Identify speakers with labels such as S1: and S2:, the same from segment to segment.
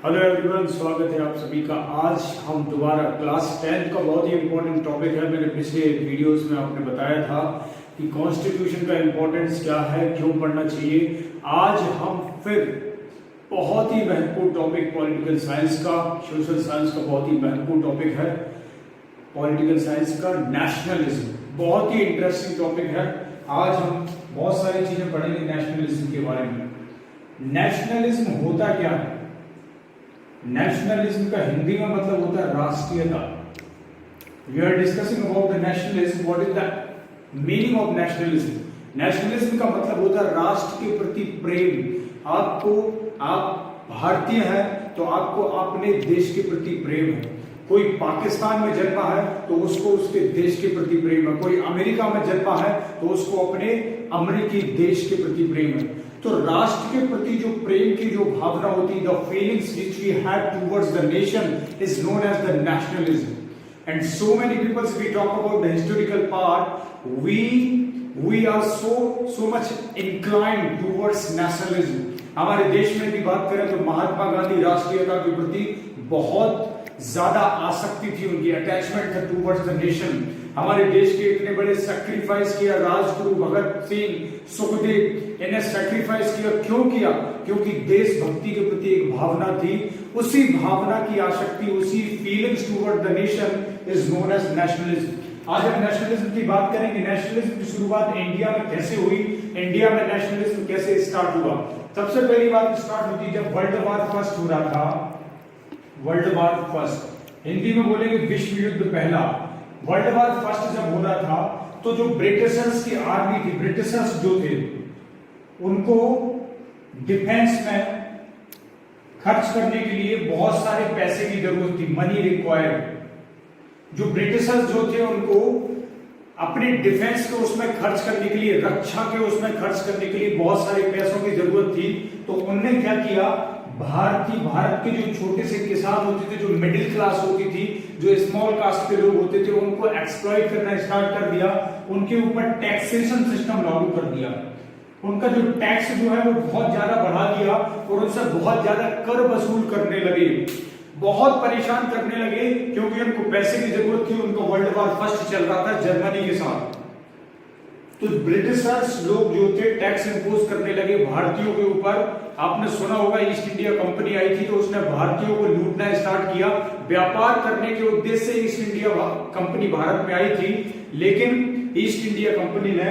S1: Hello everyone, स्वागत है आप सभी का। आज हम दोबारा क्लास 10 का बहुत ही इंपॉर्टेंट टॉपिक है। मैंने पिछले वीडियोस में आपने बताया था कि कॉन्स्टिट्यूशन का इंपॉर्टेंस क्या है, क्यों पढ़ना चाहिए। आज हम फिर बहुत ही महत्वपूर्ण टॉपिक पॉलिटिकल साइंस का, सोशल साइंस का बहुत ही महत्वपूर्ण टॉपिक है पॉलिटिकल साइंस का नेशनलिज्म। बहुत ही इंटरेस्टिंग टॉपिक है। आज हम बहुत सारी चीजें पढ़ेंगे नेशनलिज्म के बारे में। नेशनलिज्म होता क्या है? नेशनलिज्म का हिंदी में मतलब होता है राष्ट्रीयता। We are discussing about the nationalism. What is the meaning of nationalism? Nationalism का मतलब होता है राष्ट्र के प्रति प्रेम। आप भारतीय हैं तो आपको अपने देश के प्रति प्रेम है। कोई पाकिस्तान में जन्मा है तो उसको उसके देश के प्रति प्रेम है। कोई अमेरिका में जन्मा है तो उसको अपने अमेरिकी देश के प्रति प्रेम है। तो राष्ट्र के प्रति जो प्रेम की जो भावना होती है, the feelings which we have towards the nation is known as the nationalism. And so many peoples we talk about the historical part, we are so much inclined towards nationalism. हमारे देश में भी बात करें तो महात्मा गांधी राष्ट्रीयता के प्रति बहुत ज्यादा आसक्ति थी, उनकी अटैचमेंट था टुवर्ड्स द नेशन। हमारे देश के इतने बड़े सैक्रिफाइस किया, राजगुरु भगत सिंह, सुखदेव, इन्हें सैक्रिफाइस किया। क्यों किया? क्योंकि देशभक्ति के प्रति एक भावना थी। उसी भावना की आसक्ति, उसी feelings toward the nation is known as nationalism. आज हम नेशनलिज्म की बात करेंगे। नेशनलिज्म की शुरुआत इंडिया में कैसे हुई, इंडिया में नेशनलिज्म कैसे स्टार्ट हुआ। सबसे पहली बात स्टार्ट होती जब वर्ल्ड वॉर फर्स्ट हो रहा था। वर्ल्ड वॉर फर्स्ट, हिंदी में बोलेंगे विश्व युद्ध पहला। वर्ल्ड वॉर फर्स्ट जब हो रहा था तो जो ब्रिटिशर्स की आर्मी थी, ब्रिटिशर्स जो थे उनको डिफेंस में खर्च करने के लिए बहुत सारे पैसे की जरूरत थी, मनी रिक्वायर्ड। जो ब्रिटिशर्स जो थे उनको अपने डिफेंस के उसमें खर्च करने के लिए, रक्षा के उसमें खर्च करने के लिए बहुत सारे पैसों की जरूरत थी। तो उन्होंने क्या किया, भारत के जो छोटे से किसान होते थे, जो मिडिल क्लास होती थी, जो स्मॉल कास्ट के लोग होते थे, उनको एक्सप्लॉइट करना स्टार्ट कर दिया। उनके ऊपर टैक्सेशन सिस्टम लागू कर दिया। उनका जो टैक्स जो है वो बहुत ज्यादा बढ़ा दिया और उनसे बहुत ज्यादा कर वसूल करने लगे, बहुत परेशान करने लगे क्योंकि उनको पैसे की जरूरत थी। उनको वर्ल्ड वॉर फर्स्ट चल रहा था जर्मनी के साथ। तो ब्रिटिशर्स लोग जो थे टैक्स इंपोज करने लगे भारतीयों के ऊपर। आपने सुना होगा ईस्ट इंडिया कंपनी आई थी तो उसने भारतीयों को लूटना स्टार्ट किया। व्यापार करने के उद्देश्य से ईस्ट इंडिया कंपनी भारत में आई थी, लेकिन ईस्ट इंडिया कंपनी ने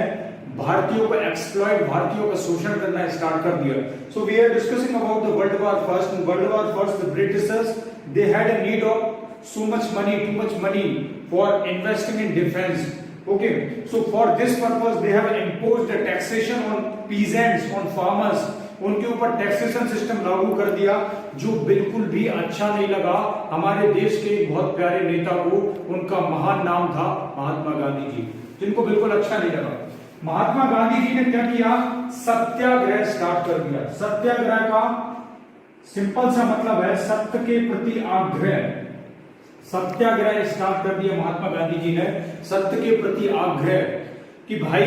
S1: भारतीयों को एक्सप्लॉइट, भारतीयों का शोषण करना स्टार्ट कर दिया। So we are discussing about the world war first. In world war first the Britishers they had a need of so much money, too much money for investing in defense. Okay, so for this purpose they have imposed a taxation on peasants, on farmers. उनके ऊपर taxation system लागू कर दिया जो बिल्कुल भी अच्छा नहीं लगा हमारे देश के बहुत प्यारे नेता को। उनका महान नाम था महात्मा गांधी जी, जिनको बिल्कुल अच्छा नहीं लगा। महात्मा गांधी जी ने क्या किया, सत्याग्रह स्टार्ट कर दिया। सत्याग्रह का सिंपल सा मतलब है सत्य के प्रति आग्रह। सत्याग्रह स्टार्ट कर दिया महात्मा गांधी जी ने, सत्य के प्रति आग्रह कि भाई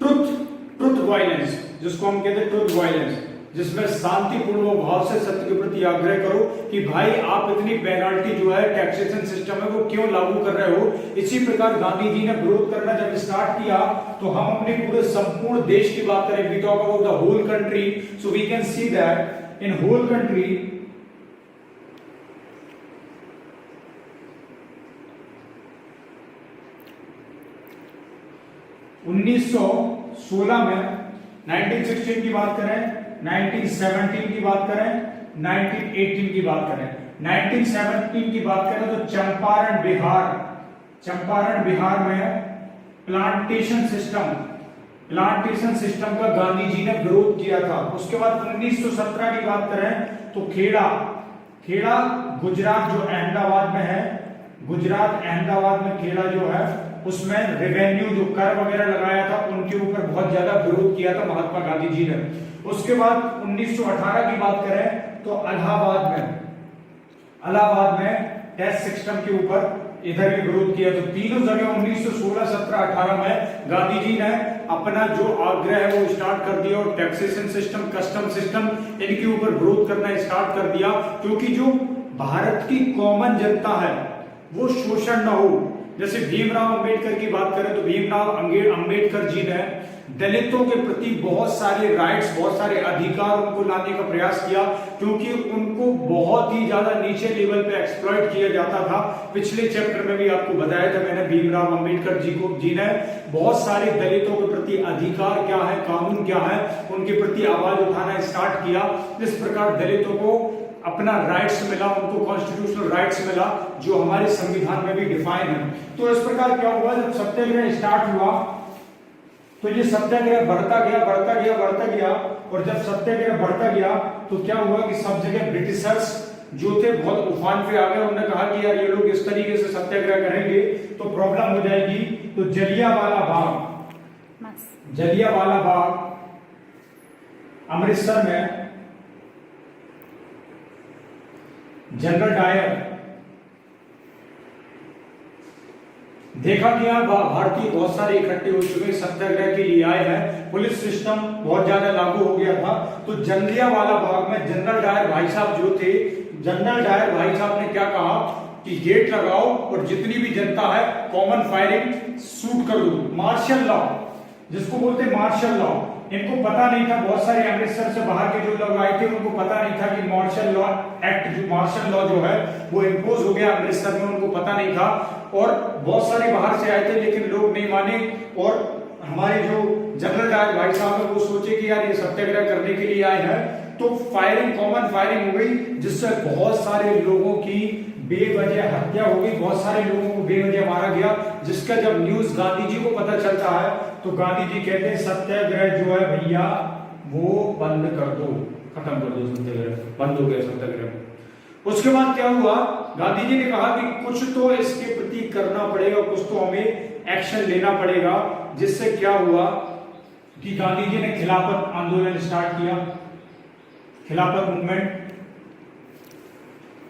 S1: ट्रुथ वायलेंस, जिसको हम कहते हैं ट्रुथ वायलेंस, जिसमें शांतिपूर्ण भाव से सत्य के प्रति आग्रह करो कि भाई आप इतनी पेनाल्टी जो है टैक्सेशन सिस्टम है वो क्यों लागू कर रहे हो। इसी प्रकार गांधी जी ने विरोध करना जब स्टार्ट किया तो हम अपने पूरे संपूर्ण देश की बात करें, we talk about the whole country, so we can see that in whole country 1916 में, 1916 की बात करें, 1917 की बात करें, 1918 की बात करें। 1917 की बात करें तो चंपारण बिहार में प्लांटेशन सिस्टम का गांधी जी ने विरोध किया था। उसके बाद 1917 की बात करें तो खेड़ा गुजरात जो अहमदाबाद में है, गुजरात अहमदाबाद में खेड़ा जो है उसमें रेवेन्यू जो कर वगैरह लगाया था उनके ऊपर बहुत ज्यादा विरोध किया था महात्मा गांधी जी ने। उसके बाद 1918 की बात करें तो इलाहाबाद में टैक्स सिस्टम के ऊपर इधर भी विरोध किया। तो तीनों जगह 1916, 17, 18 में गांधी जी ने अपना जो आग्रह है वो स्टार्ट कर दिया और टैक्सेशन सिस्टम, कस्टम सिस्टम इनके ऊपर विरोध करना स्टार्ट कर दिया, क्योंकि जो भारत की कॉमन जनता है वो शोषण न हो। जैसे भीमराव अंबेडकर की बात करें तो भीमराव अंबेडकर जी ने दलितों के प्रति बहुत सारे राइट्स, बहुत सारे अधिकार उनको लाने का प्रयास किया, क्योंकि उनको बहुत ही ज्यादा नीचे लेवल पे एक्सप्लॉइट किया जाता था। पिछले चैप्टर में भी आपको बताया था मैंने, भीमराव अंबेडकर जी ने बहुत सारे दलितों के प्रति अधिकार क्या है, कानून क्या है, उनके प्रति आवाज उठाना स्टार्ट किया। इस प्रकार दलितों को अपना राइट्स मिला, उनको कॉन्स्टिट्यूशनल राइट्स मिला जो हमारे संविधान में भी डिफाइन है। तो इस प्रकार क्या हुआ, जब सत्याग्रह स्टार्ट हुआ तो ये सत्याग्रह बढ़ता गया, और जब सत्याग्रह बढ़ता गया तो क्या हुआ कि सब जगह ब्रिटिशर्स जो थे बहुत उफान पे आ गए। उन्होंने कहा कि यार ये लोग इस तरीके से सत्याग्रह करेंगे तो प्रॉब्लम हो जाएगी। तो जलियांवाला बाग अमृतसर में जनरल डायर देखा गया, भारतीय बहुत सारे इकट्ठे हो चुके सत्याग्रह के लिए आए हैं, पुलिस सिस्टम बहुत ज्यादा लागू हो गया था। तो जलियांवाला बाग में जनरल डायर भाई साहब जो थे, जनरल डायर भाई साहब ने क्या कहा कि गेट लगाओ और जितनी भी जनता है कॉमन फायरिंग शूट कर दो। मार्शल लॉ जिसको बोलते हैं मार्शल लॉ, इनको पता नहीं था, बहुत सारे अमृतसर से बाहर के जो लोग आए थे उनको पता नहीं था कि मार्शल लॉ एक्ट, जो मार्शल लॉ जो है वो इम्पोज हो गया अमृतसर में, उनको पता नहीं था। और बहुत सारे बाहर से आए थे लेकिन लोग नहीं माने, और हमारे जो जनरल डायर भाई साहब है वो सोचे कि यार ये सत्याग्रह करने के लिए आए हैं, तो फायरिंग, कॉमन फायरिंग हो गई, जिससे बहुत सारे लोगों की बेवजह हत्या हो गई, बहुत सारे लोगों को बेवजह मारा गया। जिसका जब न्यूज गांधी जी को पता चलता है तो गांधी जी कहते हैं सत्याग्रह जो है भैया वो बंद कर दो, खत्म कर दो सत्याग्रह, बंद हो गया सत्याग्रह। उसके बाद क्या हुआ, गांधी जी ने कहा कि कुछ तो इसके प्रति करना पड़ेगा, कुछ तो हमें एक्शन लेना पड़ेगा। जिससे क्या हुआ कि गांधी जी ने खिलाफत आंदोलन स्टार्ट किया, खिलाफत मूवमेंट।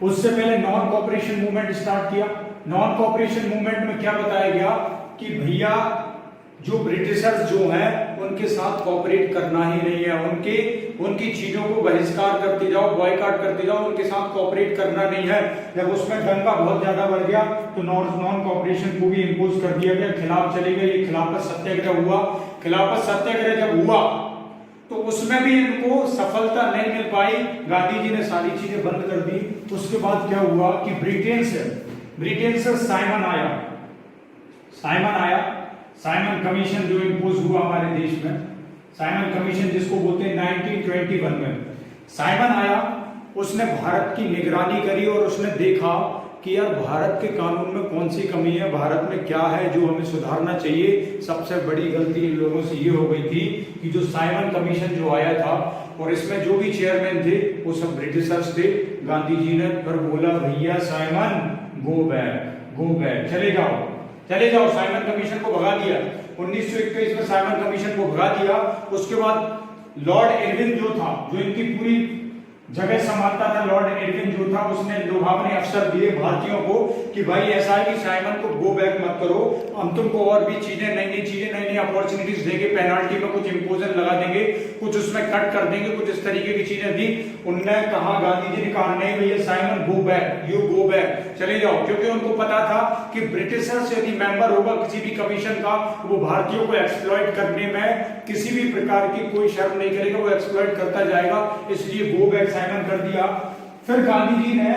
S1: उससे पहले नॉन कॉपरेशन मूवमेंट स्टार्ट किया। नॉन कॉपरेशन मूवमेंट में क्या बताया गया कि भैया जो ब्रिटिशर्स जो हैं उनके साथ कॉपरेट करना ही नहीं है, उनकी चीजों को बहिष्कार करते जाओ, बॉयकॉट करते जाओ, उनके साथ कॉपरेट करना नहीं है। जब उसमें दंगा बहुत ज्यादा बढ़ गया तो नॉन कॉपरेशन को भी इम्पोज कर दिया गया, खिलाफ चले गए। ये खिलाफत सत्याग्रह हुआ। खिलाफत सत्याग्रह जब हुआ तो उसमें भी इनको सफलता नहीं मिल पाई, गांधी जी ने सारी चीजें बंद कर दी। उसके बाद क्या हुआ कि ब्रिटेन से साइमन कमीशन जो इम्पोज हुआ हमारे देश में, साइमन कमीशन जिसको बोलते हैं 1921 में साइमन आया, उसने भारत की निगरानी करी और उसने देखा कि यार भारत के कानून में कौन सी कमी है, भारत में क्या है जो हमें सुधारना चाहिए। सबसे बड़ी गलती इन लोगों से ये हो गई थी कि जो साइमन कमीशन जो आया था और इसमें जो भी चेयरमैन थे वो सब ब्रिटिशर्स थे। गांधी जी ने फिर बोला भैया साइमन गो बैक, चले जाओ, साइमन कमीशन को भगा दिया। 1921 में साइमन कमीशन को भगा दिया। उसके बाद लॉर्ड एडविन जो था, जो इनकी पूरी जगह संभालता था, लॉर्ड एडविन जो था, उसने लुभावने अवसर दिए भारतीयों को कि भाई ऐसा है कि साइमन को गो बैक मत करो, हम तुमको और भी चीजें, नई अपॉर्चुनिटीज देंगे, पेनाल्टी में कुछ इंपोजन लगा देंगे, कुछ उसमें कट कर देंगे, कुछ इस तरीके की चीजें दी। उनने कहा, गांधी जी ने कहा नहीं भैया साइमन गो बैक, चले जाओ, क्योंकि उनको पता था कि ब्रिटिशर से यदि मेंबर होगा किसी भी कमीशन का, वो भारतीयों को एक्सप्लॉइट करने में किसी भी प्रकार की कोई शर्म नहीं करेगा, वो एक्सप्लॉइट करता जाएगा, इसलिए गो बैक साइमन कर दिया। फिर गांधी जी ने